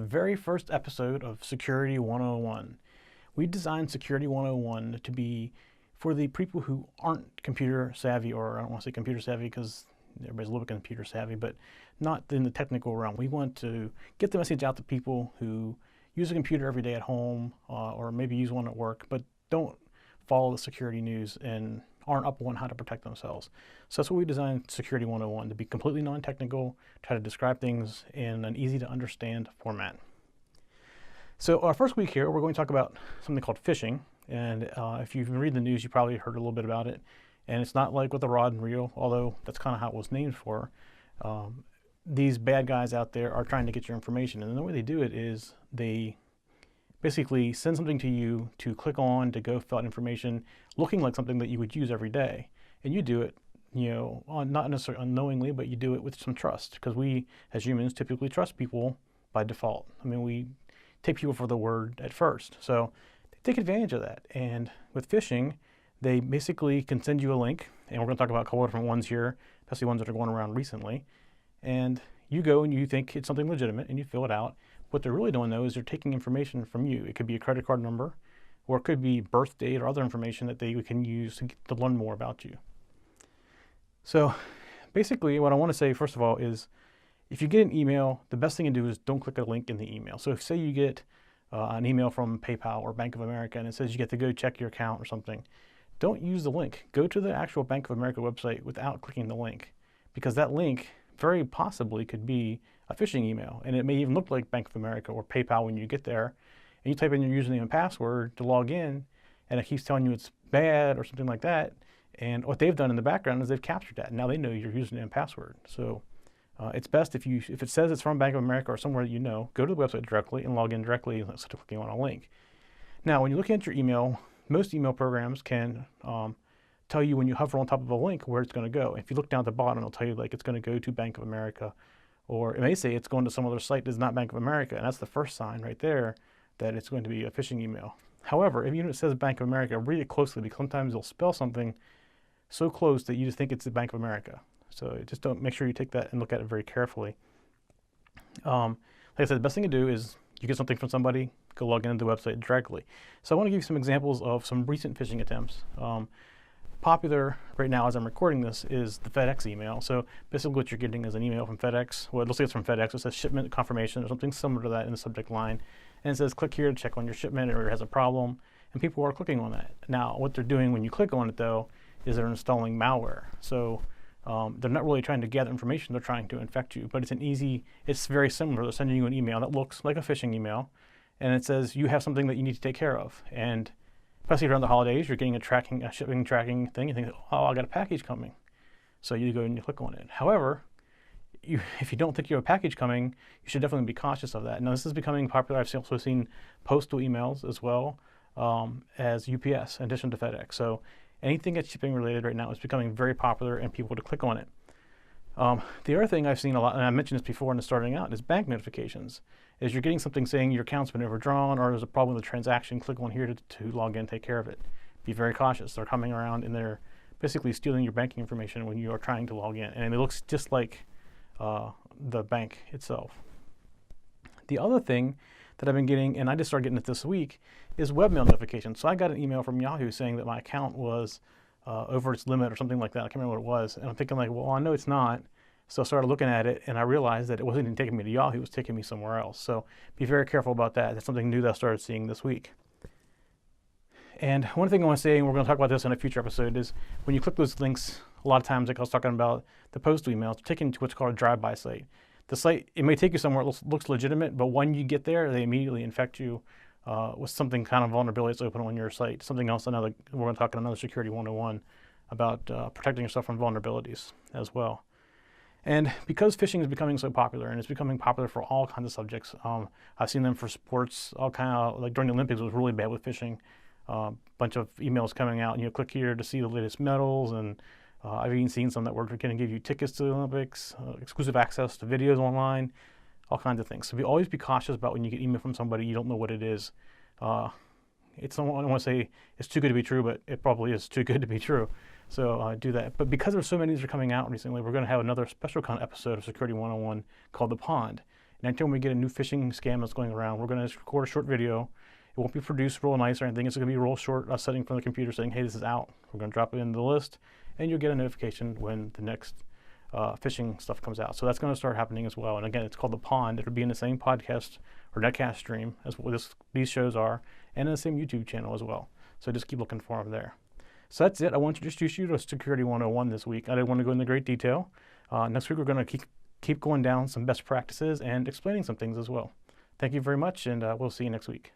very first episode of Security 101. We designed Security 101 to be for the people who aren't computer savvy, or I don't want to say computer savvy because everybody's a little bit computer savvy, but not in the technical realm. We want to get the message out to people who use a computer every day at home, or maybe use one at work, but don't follow the security news and aren't up on how to protect themselves. So that's what we designed Security 101 to be: completely non-technical, try to describe things in an easy to understand format. So our first week here, we're going to talk about something called phishing. And if you've been reading the news, you probably heard a little bit about it. And it's not like with the rod and reel, although that's kind of how it was named for. These bad guys out there are trying to get your information. And the way they do it is they basically send something to you to click on, to go fill out information, looking like something that you would use every day. And you do it, not necessarily unknowingly, but you do it with some trust, because we, as humans, typically trust people by default. I mean, we take people for the word at first. So they take advantage of that. And with phishing, they basically can send you a link, and we're going to talk about a couple of different ones here, especially ones that are going around recently. And you go and you think it's something legitimate, and you fill it out. What they're really doing, though, is they're taking information from you. It could be a credit card number, or it could be birth date or other information that they can use to learn more about you. So basically, what I want to say, first of all, is if you get an email, the best thing to do is don't click a link in the email. So if, say, you get an email from PayPal or Bank of America, and it says you get to go check your account or something, don't use the link. Go to the actual Bank of America website without clicking the link, because that link very possibly could be a phishing email, and it may even look like Bank of America or PayPal when you get there, and you type in your username and password to log in, and it keeps telling you it's bad or something like that. And what they've done in the background is they've captured that. Now they know your username and password. So it's best if it says it's from Bank of America or somewhere that you know, go to the website directly and log in directly instead of clicking on a link. Now, when you're looking at your email, most email programs can tell you when you hover on top of a link where it's going to go. If you look down at the bottom, it'll tell you like it's going to go to Bank of America, or it may say it's going to some other site that's not Bank of America, and that's the first sign right there that it's going to be a phishing email. However, if even it says Bank of America, read it closely, because sometimes they'll spell something so close that you just think it's the Bank of America. So just don't make sure you take that and look at it very carefully. Like I said, the best thing to do is you get something from somebody, go log into the website directly. So I want to give you some examples of some recent phishing attempts. Popular right now as I'm recording this is the FedEx email. So basically what you're getting is an email from FedEx. Well, let's say it's from FedEx. It says shipment confirmation or something similar to that in the subject line. And it says click here to check on your shipment, or it has a problem. And people are clicking on that. Now, what they're doing when you click on it, though, is they're installing malware. So they're not really trying to gather information. They're trying to infect you. But it's very similar. They're sending you an email that looks like a phishing email. And it says you have something that you need to take care of. And especially around the holidays, you're getting a shipping tracking thing. You think, oh, I got a package coming. So you go and you click on it. However, if you don't think you have a package coming, you should definitely be cautious of that. Now, this is becoming popular. I've also seen postal emails as well as UPS, in addition to FedEx. So anything that's shipping related right now is becoming very popular, and people to click on it. The other thing I've seen a lot, and I mentioned this before in the starting out, is bank notifications. Is you're getting something saying your account's been overdrawn, or there's a problem with the transaction, click on here to log in, take care of it. Be very cautious. They're coming around and they're basically stealing your banking information when you are trying to log in. And it looks just like the bank itself. The other thing that I've been getting, and I just started getting it this week, is webmail notifications. So I got an email from Yahoo saying that my account was over its limit or something like that. I can't remember what it was. And I'm thinking like, well, I know it's not. So I started looking at it, and I realized that it wasn't even taking me to Yahoo, it was taking me somewhere else. So be very careful about that. That's something new that I started seeing this week. And one thing I want to say, and we're going to talk about this in a future episode, is when you click those links, a lot of times, like I was talking about the postal emails, they're taken to what's called a drive-by site. The site, it may take you somewhere that looks legitimate, but when you get there, they immediately infect you with something kind of vulnerability that's open on your site. Something else, we're going to talk in another Security 101 about protecting yourself from vulnerabilities as well. And because phishing is becoming so popular, and it's becoming popular for all kinds of subjects, I've seen them for sports, all kind of, like during the Olympics, it was really bad with phishing. Bunch of emails coming out, and you click here to see the latest medals, and I've even seen some that were going to give you tickets to the Olympics, exclusive access to videos online, all kinds of things. So always be cautious about when you get email from somebody you don't know what it is. I don't want to say it's too good to be true, but it probably is too good to be true. So do that. But because there's so many of these are coming out recently, we're going to have another special kind of episode of Security 101 called The Pond. And anytime we get a new phishing scam that's going around, we're going to record a short video. It won't be produced real nice or anything. It's going to be real short, setting from the computer saying, hey, this is out. We're going to drop it into the list, and you'll get a notification when the next phishing stuff comes out. So that's going to start happening as well. And again, it's called The Pond. It'll be in the same podcast or netcast stream as what these shows are, and in the same YouTube channel as well. So just keep looking for them there. So that's it. I want to introduce you to Security 101 this week. I didn't want to go into great detail. Next week, we're going to keep going down some best practices and explaining some things as well. Thank you very much, and we'll see you next week.